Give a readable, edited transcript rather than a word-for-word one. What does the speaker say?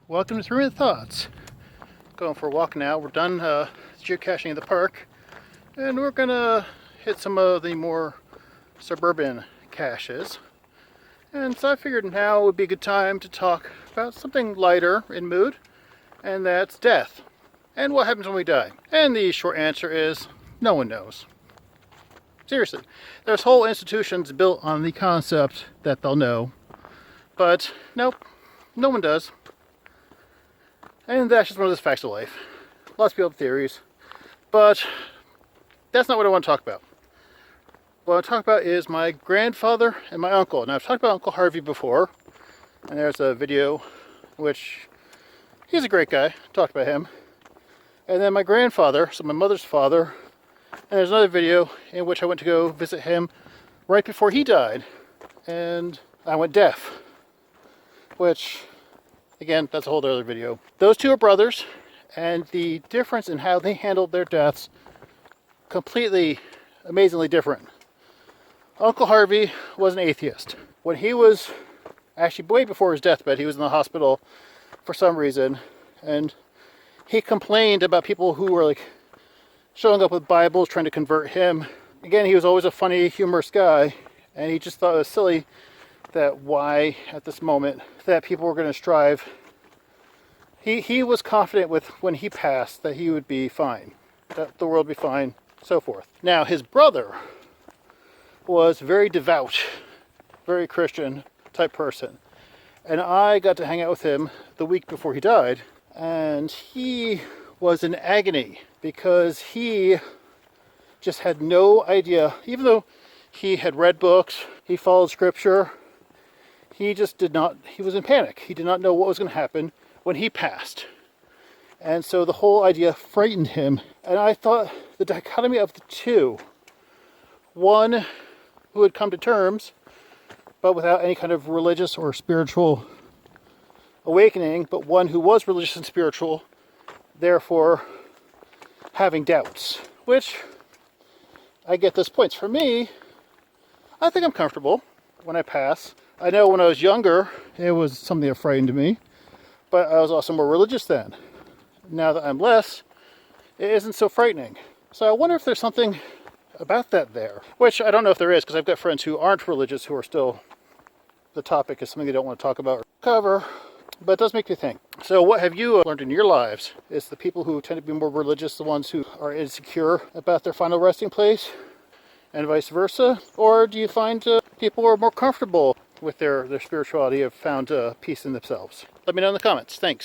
Welcome to 3 Minute Thoughts. Going for a walk now. We're done geocaching in the park, and we're gonna hit some of the more suburban caches. And so I figured now would be a good time to talk about something lighter in mood, and that's death. And what happens when we die? And the short answer is no one knows. Seriously. There's whole institutions built on the concept that they'll know. But nope, no one does. And that's just one of those facts of life. Lots of people have theories. But that's not what I want to talk about. What I want to talk about is my grandfather and my uncle. Now, I've talked about Uncle Harvey before. And there's a video which he's a great guy. Talked about him. And then my grandfather, so my mother's father. And there's another video in which I went to go visit him right before he died. And I went deaf. Which, again, that's a whole other video. Those two are brothers, and the difference in how they handled their deaths, completely, amazingly different. Uncle Harvey was an atheist. When he was, actually way before his deathbed, he was in the hospital for some reason, and he complained about people who were like showing up with Bibles trying to convert him. Again, he was always a funny, humorous guy, and he just thought it was silly that why at this moment that people were going to strive. He was confident with when he passed that he would be fine, that the world would be fine, so forth. Now his brother was very devout, very Christian type person, and I got to hang out with him the week before he died, and he was in agony because he just had no idea, even though he had read books, he followed scripture. He just did not, he was in panic. He did not know what was going to happen when he passed. And so the whole idea frightened him. And I thought the dichotomy of the two, one who had come to terms, but without any kind of religious or spiritual awakening, but one who was religious and spiritual, therefore having doubts, which I get those points. For me, I think I'm comfortable when I pass. I know when I was younger, it was something that frightened me, but I was also more religious then. Now that I'm less, it isn't so frightening. So I wonder if there's something about that there, which I don't know if there is, because I've got friends who aren't religious who are still, the topic is something they don't want to talk about or cover, but it does make me think. So what have you learned in your lives? Is the people who tend to be more religious the ones who are insecure about their final resting place, and vice versa? Or do you find people who are more comfortable with their spirituality have found peace in themselves? Let me know in the comments. Thanks.